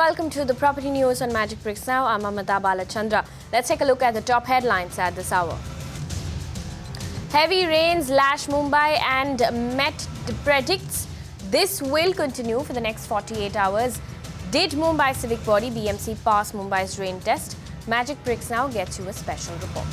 welcome to the Property News on Magic Bricks Now. I'm Amita Balachandra. Let's take a look at the top headlines at this hour. Heavy rains lash Mumbai and Met predicts this will continue for the next 48 hours. Did Mumbai civic body BMC pass Mumbai's rain test? Magic Bricks Now gets you a special report.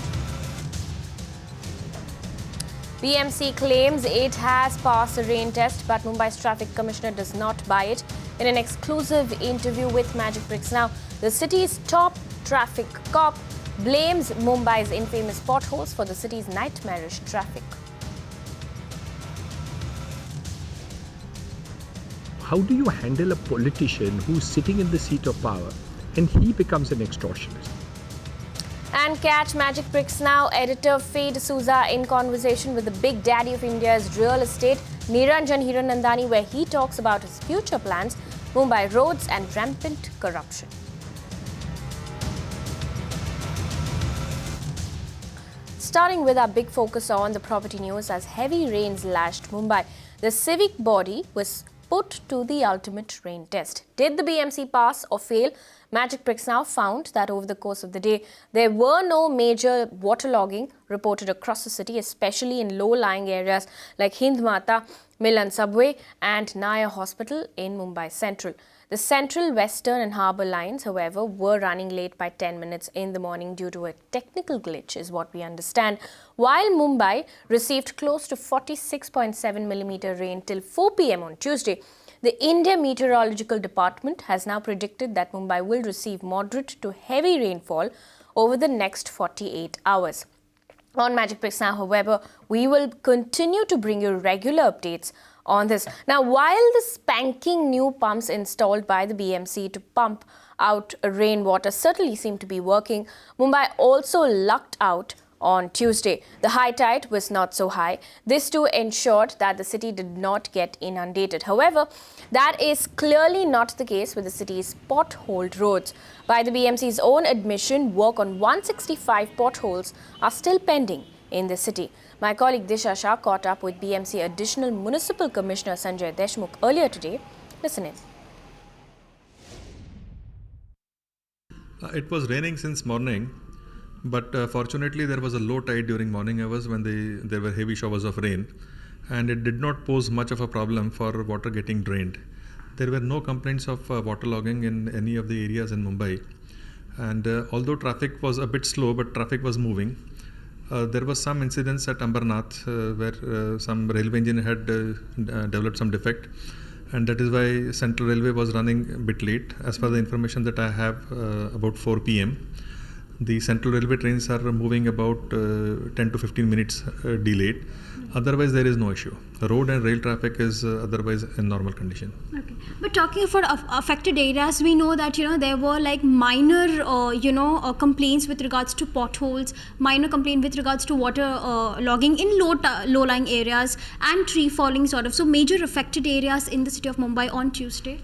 BMC claims it has passed the rain test, but Mumbai's traffic commissioner does not buy it. In an exclusive interview with Magic Bricks Now, the city's top traffic cop blames Mumbai's infamous potholes for the city's nightmarish traffic. How do you handle a politician who's sitting in the seat of power and he becomes an extortionist? And catch Magic Bricks Now editor Fade D'Souza in conversation with the big daddy of India's real estate, Niranjan Hiranandani, where he talks about his future plans, Mumbai roads and rampant corruption. Starting with our big focus on the property news, as heavy rains lashed Mumbai, the civic body was put to the ultimate rain test. Did the BMC pass or fail? Magic Bricks Now found that over the course of the day, there were no major waterlogging reported across the city, especially in low-lying areas like Hind Mata, Milan Subway and Naya Hospital in Mumbai Central. The Central, Western and Harbour lines, however, were running late by 10 minutes in the morning due to a technical glitch, is what we understand. While Mumbai received close to 46.7 millimeter rain till 4 p.m. on Tuesday, the India Meteorological Department has now predicted that Mumbai will receive moderate to heavy rainfall over the next 48 hours. On Magic Bricks Now, however, we will continue to bring you regular updates on this. Now, while the spanking new pumps installed by the BMC to pump out rainwater certainly seem to be working, Mumbai also lucked out on Tuesday. The high tide was not so high. This too ensured that the city did not get inundated. However, that is clearly not the case with the city's potholed roads. By the BMC's own admission, work on 165 potholes are still pending in the city. My colleague Disha Shah caught up with BMC Additional Municipal Commissioner Sanjay Deshmukh earlier today. Listen in. It was raining since morning. But fortunately, there was a low tide during morning hours when there were heavy showers of rain, and it did not pose much of a problem for water getting drained. There were no complaints of waterlogging in any of the areas in Mumbai. And although traffic was a bit slow, but traffic was moving, there was some incidents at Ambernath where some railway engine had developed some defect. And that is why Central Railway was running a bit late. As per the information that I have, about 4 p.m. The Central Railway trains are moving about 10 to 15 minutes delayed. Otherwise, there is no issue. Road and rail traffic is otherwise in normal condition. Okay. But talking about affected areas, we know that, there were like minor, complaints with regards to potholes, minor complaint with regards to water logging in low-lying areas and tree falling sort of. So major affected areas in the city of Mumbai on Tuesday.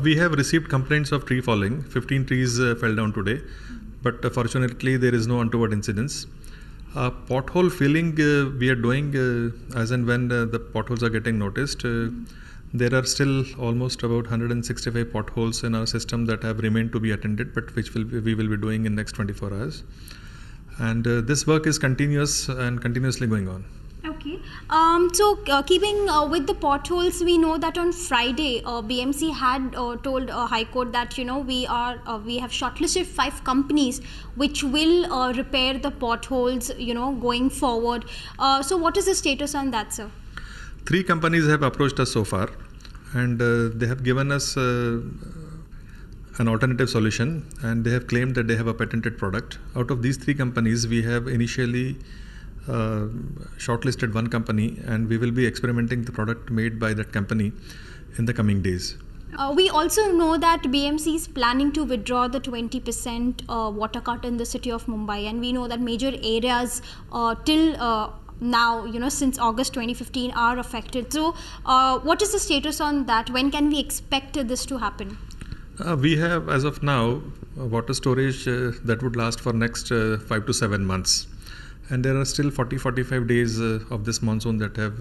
We have received complaints of tree falling. 15 trees fell down today. But fortunately, there is no untoward incidents. Pothole filling we are doing as and when the potholes are getting noticed. There are still almost about 165 potholes in our system that have remained to be attended, but which we will be doing in next 24 hours. And this work is continuous and continuously going on. Okay. Keeping with the potholes, we know that on Friday, BMC had told High Court that we have shortlisted 5 companies which will repair the potholes going forward. So what is the status on that, sir? 3 companies have approached us so far, and they have given us an alternative solution, and they have claimed that they have a patented product. Out of these 3 companies, we have initially shortlisted 1 company, and we will be experimenting the product made by that company in the coming days. We also know that BMC is planning to withdraw the 20% water cut in the city of Mumbai, and we know that major areas till now, since August 2015 are affected. So what is the status on that? When can we expect this to happen? We have, as of now, water storage that would last for next 5 to 7 months. And there are still 40-45 days of this monsoon that have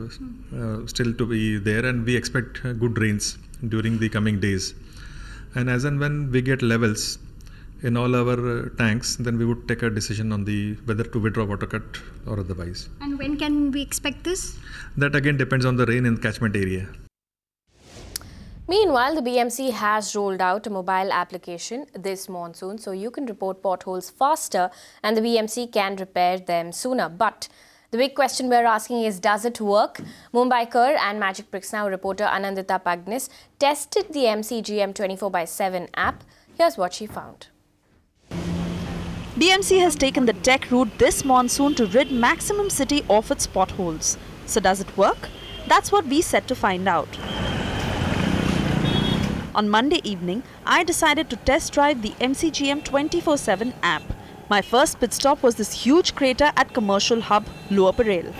still to be there, and we expect good rains during the coming days. And as and when we get levels in all our tanks, then we would take a decision on the whether to withdraw water cut or otherwise. And when can we expect this? That again depends on the rain in the catchment area. Meanwhile, the BMC has rolled out a mobile application this monsoon so you can report potholes faster and the BMC can repair them sooner. But the big question we're asking is, does it work? Mumbaikar and Magic Bricks Now reporter Anandita Pagnis tested the MCGM 24/7 app. Here's what she found. BMC has taken the tech route this monsoon to rid maximum city of its potholes. So does it work? That's what we set to find out. On Monday evening, I decided to test drive the MCGM 24/7 app. My first pit stop was this huge crater at commercial hub Lower Parel.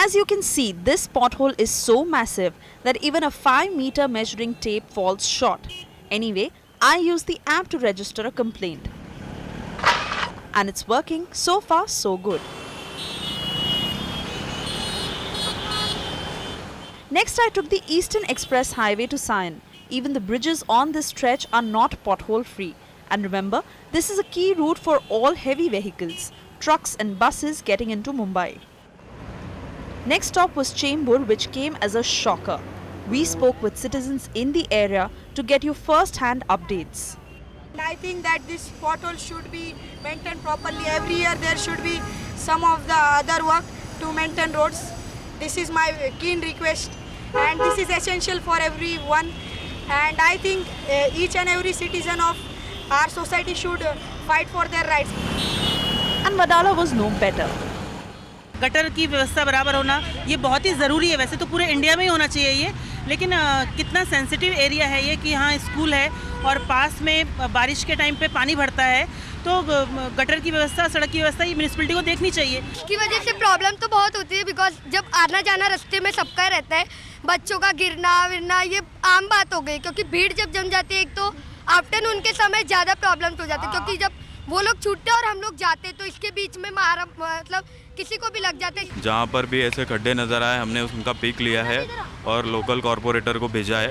As you can see, this pothole is so massive that even a 5-meter measuring tape falls short. Anyway, I used the app to register a complaint. And it's working. So far, so good. Next, I took the Eastern Express Highway to Sion. Even the bridges on this stretch are not pothole-free. And remember, this is a key route for all heavy vehicles, trucks and buses getting into Mumbai. Next stop was Chembur, which came as a shocker. We spoke with citizens in the area to get you first-hand updates. I think that this pothole should be maintained properly. Every year there should be some of the other work to maintain roads. This is my keen request, and this is essential for everyone. And I think each and every citizen of our society should fight for their rights. And Wadala was no better. Gutter की व्यवस्था बराबर होना ये बहुत ही ज़रूरी है. वैसे तो पूरे इंडिया में ही होना चाहिए ये, लेकिन कितना सेंसिटिव एरिया है ये कि यहाँ स्कूल है और पास में बारिश के टाइम पे पानी भरता है, तो गटर की व्यवस्था, सड़क की व्यवस्था ये म्यूनिसिपैलिटी को देखनी चाहिए. की वजह से प्रॉब्लम तो बहुत होती है, बिकॉज जब आना जाना रास्ते में सबका रहता है, बच्चों का गिरना विरना ये आम बात हो गई, क्योंकि भीड़ जब जम जाती है एक तो आफ्टरनून के समय ज़्यादा प्रॉब्लम हो जाती है, क्योंकि जब वो लोग छूटते और हम लोग जाते तो इसके बीच में मतलब किसी को भी लग जाते. जहाँ पर भी ऐसे खड्डे नज़र आए हमने उनका पिक लिया है और लोकल कॉरपोरेटर को भेजा है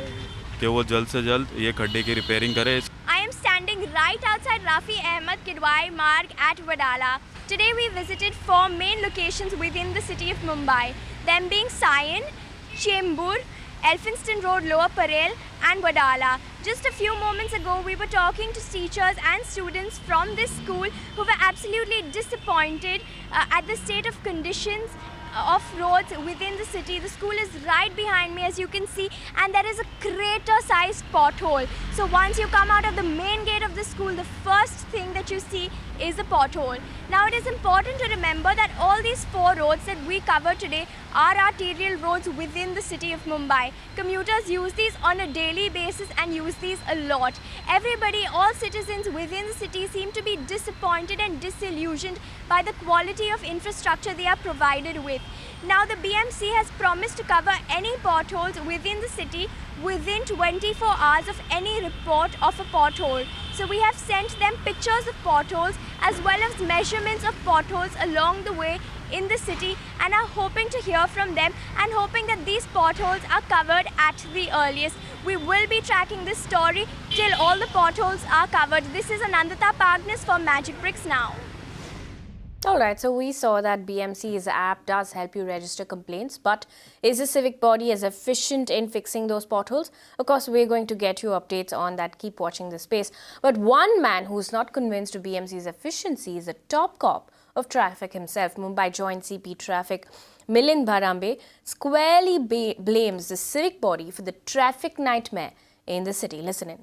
कि वो जल्द से जल्द ये खड्डे की रिपेयरिंग करे. I am standing right outside Rafi Ahmed Kidwai Marg at Wadala. Today we visited 4 main locations within the city of Mumbai, them being Sion, Chembur, Elphinstone Road, Lower Parel and Wadala. Just a few moments ago we were talking to teachers and students from this school who were absolutely disappointed at the state of conditions of roads within the city. The school is right behind me, as you can see, and there is a crater-sized pothole. So once you come out of the main gate of the school, the first thing that you see is a pothole. Now it is important to remember that all these 4 roads that we cover today are arterial roads within the city of Mumbai. Commuters use these on a daily basis and use these a lot. Everybody, all citizens within the city seem to be disappointed and disillusioned by the quality of infrastructure they are provided with. Now the BMC has promised to cover any potholes within the city within 24 hours of any report of a pothole. So we have sent them pictures of potholes as well as measurements of potholes along the way in the city, and are hoping to hear from them and hoping that these potholes are covered at the earliest. We will be tracking this story till all the potholes are covered. This is Anandita Pagnis for Magic Bricks Now. Alright, so we saw that BMC's app does help you register complaints, but is the civic body as efficient in fixing those potholes? Of course, we're going to get you updates on that. Keep watching this space. But one man who's not convinced of BMC's efficiency is a top cop of traffic himself. Mumbai Joint CP Traffic Milind Bharambe squarely blames the civic body for the traffic nightmare in the city. Listen in.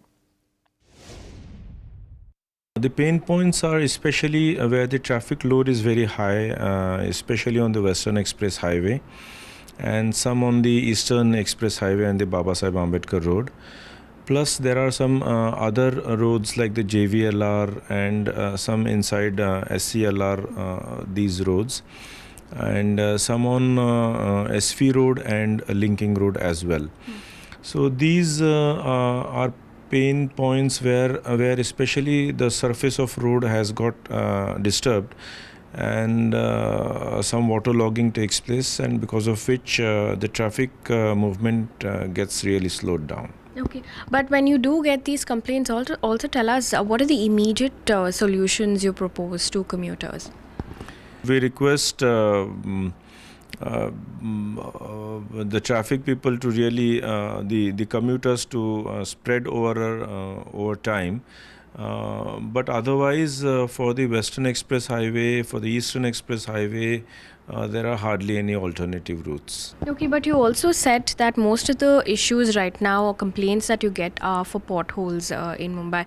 The pain points are especially where the traffic load is very high, especially on the Western Express Highway and some on the Eastern Express Highway and the Babasaheb Ambedkar Road. Plus there are some other roads like the JVLR and some inside SCLR, these roads, and some on SV Road and Linking Road as well. So these are pain points where especially the surface of road has got disturbed and some waterlogging takes place, and because of which the traffic movement gets really slowed down. Okay, but when you do get these complaints, also tell us what are the immediate solutions you propose to commuters? We request the traffic people to really the commuters to spread over time. But otherwise, for the Western Express Highway, for the Eastern Express Highway, there are hardly any alternative routes. Okay, but you also said that most of the issues right now or complaints that you get are for potholes in Mumbai.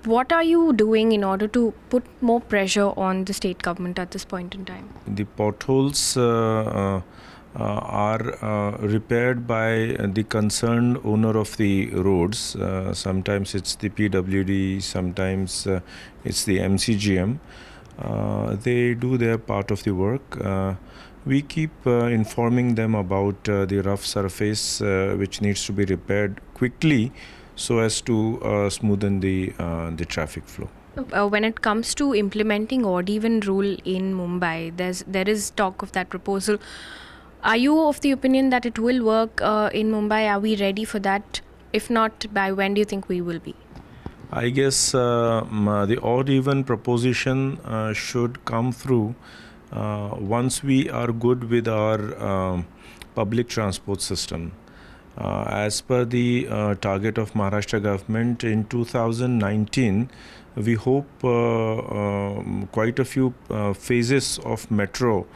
What are you doing in order to put more pressure on the state government at this point in time? The potholes are repaired by the concerned owner of the roads. Sometimes it's the PWD, sometimes it's the MCGM. They do their part of the work. We keep informing them about the rough surface which needs to be repaired quickly so as to smoothen the traffic flow. When it comes to implementing odd even rule in Mumbai, there is talk of that proposal. Are you of the opinion that it will work in Mumbai? Are we ready for that? If not, by when do you think we will be? I guess the odd even proposition should come through once we are good with our public transport system. As per the target of Maharashtra government in 2019, we hope quite a few phases of metro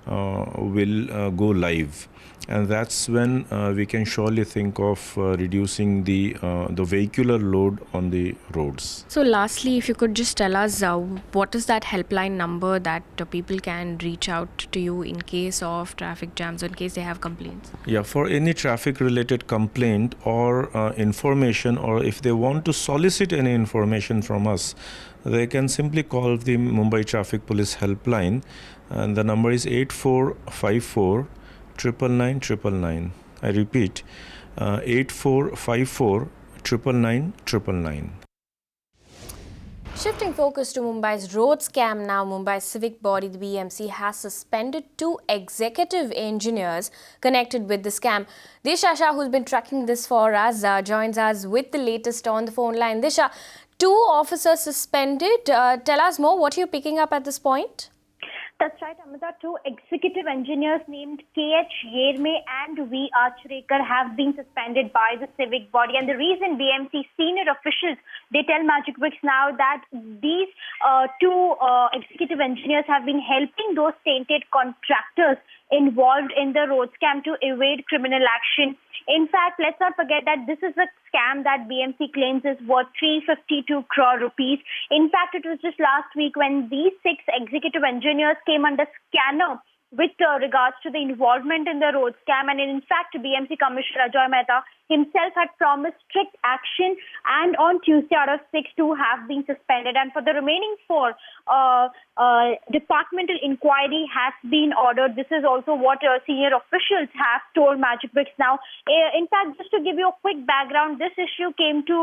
will go live, and that's when we can surely think of reducing the vehicular load on the roads. So lastly, if you could just tell us what is that helpline number that people can reach out to you in case of traffic jams or in case they have complaints? Yeah, for any traffic related complaint or information, or if they want to solicit any information from us, they can simply call the Mumbai Traffic Police helpline, and the number is 8454 999 999. I repeat, 8454 999 999. Shifting focus to Mumbai's road scam now, Mumbai's civic body, the BMC, has suspended 2 executive engineers connected with the scam. Disha Shah, who's been tracking this for us, joins us with the latest on the phone line. Disha, 2 officers suspended. Tell us more. What are you picking up at this point? That's right, Amita. 2 executive engineers named K.H. Yerme and V. Achrekar have been suspended by the civic body. And the reason BMC senior officials, they tell Magic Bricks now that these 2 executive engineers have been helping those tainted contractors involved in the road scam to evade criminal action. In fact, let's not forget that this is a scam that BMC claims is worth 352 crore rupees. In fact, it was just last week when these 6 executive engineers came under scanner with regards to the involvement in the road scam. And in fact, BMC Commissioner Ajoy Mehta himself had promised strict action, and on Tuesday out of 6, 2 have been suspended. And for the remaining 4, departmental inquiry has been ordered. This is also what senior officials have told Magic Bricks now. In fact, just to give you a quick background, this issue came to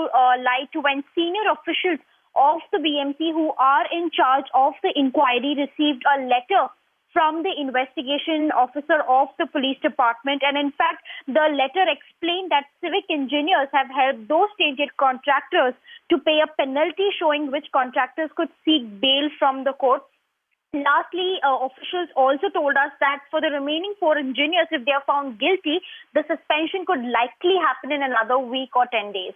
light when senior officials of the BMC who are in charge of the inquiry received a letter from the investigation officer of the police department. And in fact, the letter explained that civic engineers have helped those tainted contractors to pay a penalty, showing which contractors could seek bail from the court. Lastly, officials also told us that for the remaining 4 engineers, if they are found guilty, the suspension could likely happen in another week or 10 days.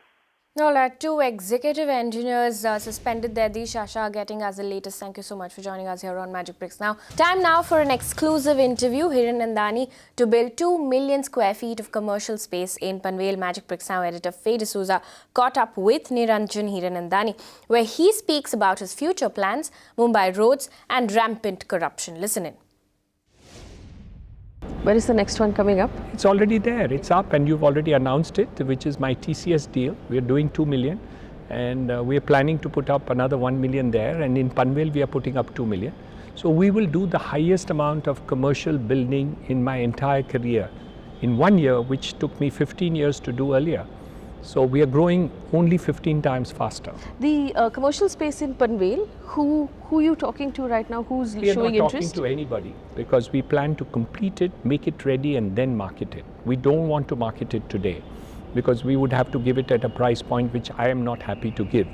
All right, 2 executive engineers suspended there. Disha Shah getting us the latest. Thank you so much for joining us here on Magic Bricks Now. Time now for an exclusive interview. Hiranandani to build 2 million square feet of commercial space in Panvel. Magic Bricks Now editor Faye D'Souza caught up with Niranjan Hiranandani, where he speaks about his future plans, Mumbai roads and rampant corruption. Listen in. Where is the next one coming up? It's already there. It's up, and you've already announced it, which is my TCS deal. We are doing 2 million, and we are planning to put up another 1 million there. And in Panvel, we are putting up 2 million. So we will do the highest amount of commercial building in my entire career in 1 year, which took me 15 years to do earlier. So we are growing only 15 times faster. The commercial space in Panvel, who are you talking to right now? Who's showing interest? We are not talking to anybody because we plan to complete it, make it ready and then market it. We don't want to market it today. because we would have to give it at a price point which I am not happy to give.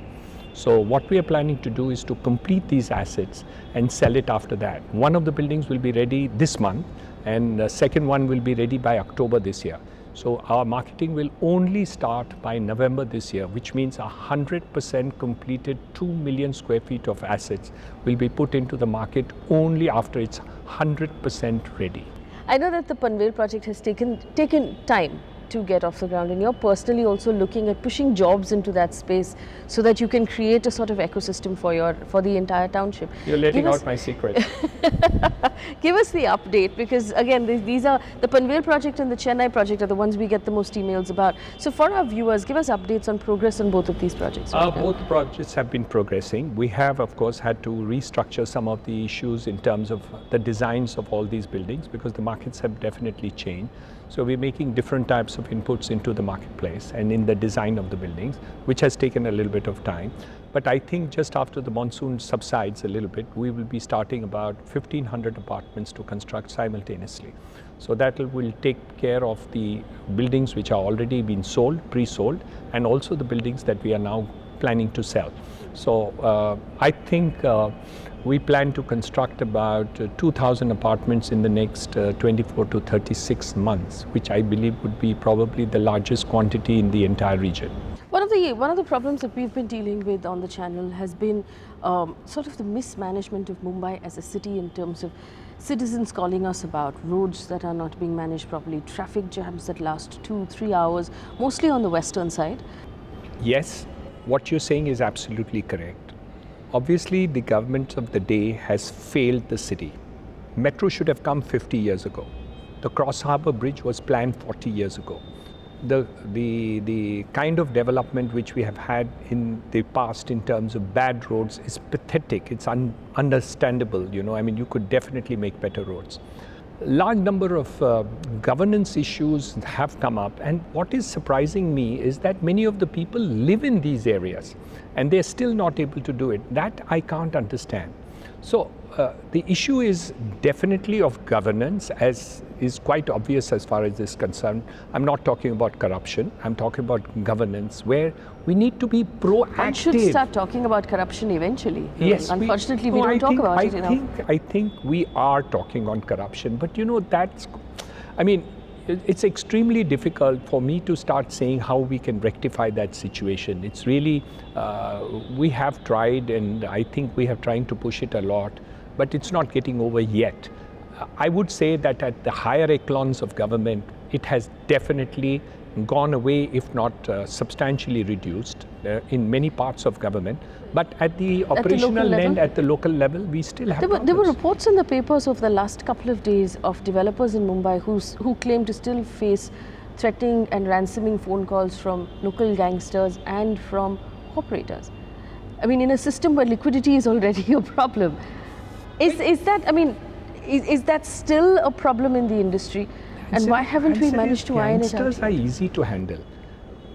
So what we are planning to do is to complete these assets and sell it after that. One of the buildings will be ready this month and the second one will be ready by October this year. So our marketing will only start by November this year, which means 100% completed 2 million square feet of assets will be put into the market only after it's 100% ready. I know that the Panvel project has taken time to get off the ground, and you're personally also looking at pushing jobs into that space so that you can create a sort of ecosystem for the entire township. You're letting out my secret. Give us the update, because again these are the Panvel project and the Chennai project are the ones we get the most emails about. So for our viewers, give us updates on progress on both of these projects. Both projects have been progressing. We have of course had to restructure some of the issues in terms of the designs of all these buildings because the markets have definitely changed. So we're making different types of inputs into the marketplace and in the design of the buildings, which has taken a little bit of time. But I think just after the monsoon subsides a little bit, we will be starting about 1,500 apartments to construct simultaneously. So that will take care of the buildings which are already been sold, pre-sold, and also the buildings that we are now planning to sell. So I think we plan to construct about 2,000 apartments in the next 24 to 36 months, which I believe would be probably the largest quantity in the entire region. One of the problems that we've been dealing with on the channel has been sort of the mismanagement of Mumbai as a city in terms of citizens calling us about roads that are not being managed properly, traffic jams that last 2-3 hours, mostly on the western side. Yes, what you're saying is absolutely correct. Obviously, the government of the day has failed the city. Metro should have come 50 years ago. The Cross Harbour Bridge was planned 40 years ago. The kind of development which we have had in the past in terms of bad roads is pathetic. It's understandable, you know. I mean, you could definitely make better roads. Large number of governance issues have come up, and what is surprising me is that many of the people live in these areas and they're still not able to do it. That I can't understand. So the issue is definitely of governance, as is quite obvious as far as this is concerned. I'm not talking about corruption, I'm talking about governance, where we need to be proactive. One should start talking about corruption eventually. Yes, unfortunately, we don't talk about it enough. I think we are talking on corruption, but you know, it's extremely difficult for me to start saying how we can rectify that situation. It's really, we have tried, and I think we have trying to push it a lot, but it's not getting over yet. I would say that at the higher echelons of government, it has definitely gone away, if not substantially reduced in many parts of government. But at the operational end, at the local level, we still have There were reports in the papers of the last couple of days of developers in Mumbai who claim to still face threatening and ransoming phone calls from local gangsters and from operators. I mean, in a system where liquidity is already a problem, is that still a problem in the industry? And why haven't we managed to iron it out? Gangsters are easy to handle.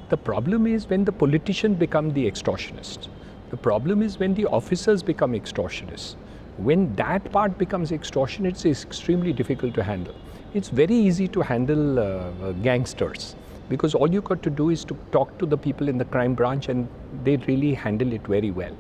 The problem is when the politicians become the extortionists. The problem is when the officers become extortionists. When that part becomes extortionate, it's extremely difficult to handle. It's very easy to handle gangsters, because all you got to do is to talk to the people in the crime branch and they really handle it very well.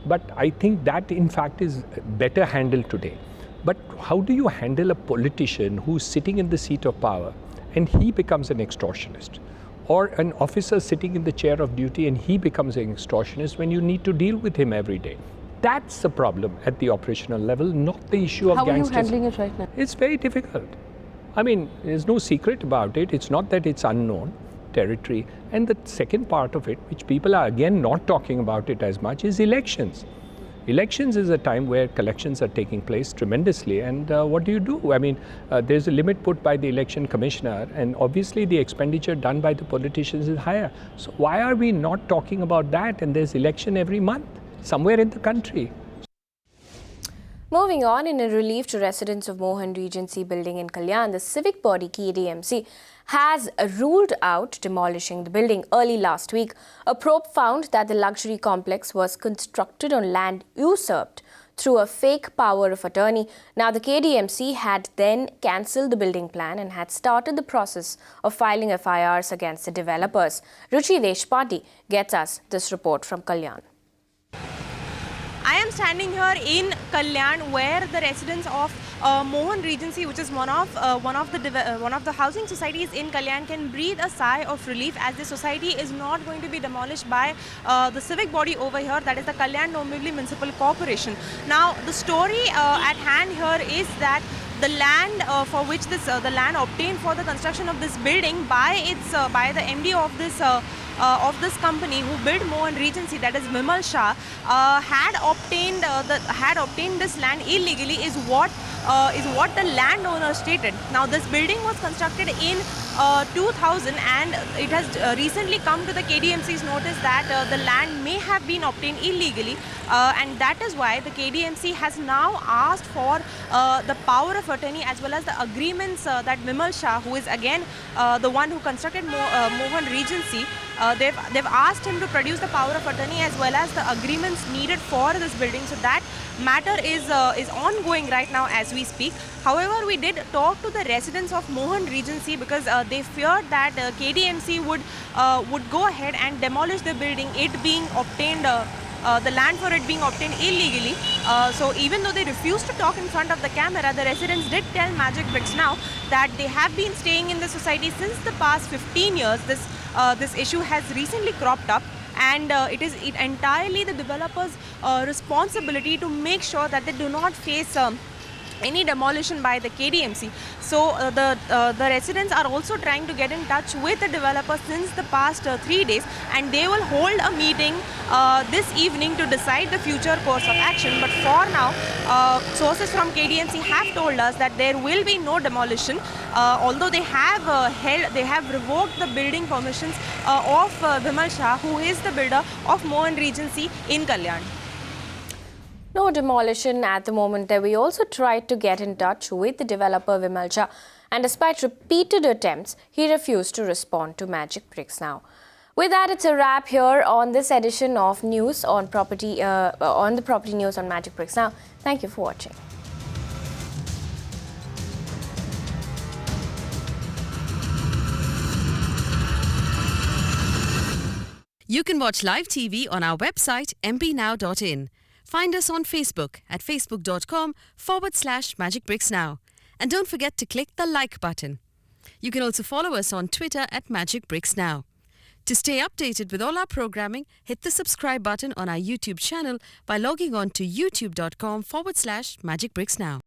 But I think that in fact is better handled today. But how do you handle a politician who's sitting in the seat of power and he becomes an extortionist? Or an officer sitting in the chair of duty and he becomes an extortionist when you need to deal with him every day? That's the problem at the operational level, not the issue of gangsters. How are you handling it right now? It's very difficult. I mean, there's no secret about it. It's not that it's unknown territory. And the second part of it, which people are again not talking about it as much, is elections. Elections is a time where collections are taking place tremendously, and what do? I mean, there's a limit put by the election commissioner, and obviously the expenditure done by the politicians is higher. So why are we not talking about that? And there's election every month, somewhere in the country. Moving on, in a relief to residents of Mohan Regency building in Kalyan, the civic body KDMC has ruled out demolishing the building. Early last week, a probe found that the luxury complex was constructed on land usurped through a fake power of attorney. Now, the KDMC had then cancelled the building plan and had started the process of filing FIRs against the developers. Ruchi Deshpande gets us this report from Kalyan. I am standing here in Kalyan, where the residents of Mohan Regency, which is one of the housing societies in Kalyan, can breathe a sigh of relief, as the society is not going to be demolished by the civic body over here, that is the Kalyan Dombivli Municipal Corporation. Now, the story at hand here is that the land for which the land obtained for the construction of this building by the MD of this company who built Mohan Regency, that is Vimal Shah, had obtained this land illegally, is what the landowner stated. Now, this building was constructed in 2000, and it has recently come to the KDMC's notice that the land may have been obtained illegally, and that is why the KDMC has now asked for the power of attorney as well as the agreements that Vimal Shah, who is again the one who constructed Mohan Regency, they've asked him to produce the power of attorney as well as the agreements needed for this building. So that matter is ongoing right now as we speak. However, we did talk to the residents of Mohan Regency because they feared that KDMC would go ahead and demolish the building, it being obtained, the land for it being obtained illegally. So even though they refused to talk in front of the camera, the residents did tell Magic Bricks Now that they have been staying in the society since the past 15 years. This issue has recently cropped up, and it is entirely the developers' responsibility to make sure that they do not face any demolition by the KDMC. So the residents are also trying to get in touch with the developer since the past 3 days, and they will hold a meeting this evening to decide the future course of action. But for now, sources from KDMC have told us that there will be no demolition, although they have revoked the building permissions of Vimal Shah, who is the builder of Mohan Regency in Kalyan. No demolition at the moment. We also tried to get in touch with the developer Vimal Shah, and despite repeated attempts, he refused to respond to Magic Bricks Now. With that, it's a wrap here on this edition of News on Property, on the Property News on Magic Bricks Now. Thank you for watching. You can watch live TV on our website mpnow.in. Find us on Facebook at facebook.com/magicbricksnow. And don't forget to click the like button. You can also follow us on Twitter at Magic Bricks Now. To stay updated with all our programming, hit the subscribe button on our YouTube channel by logging on to youtube.com/magicbricksnow.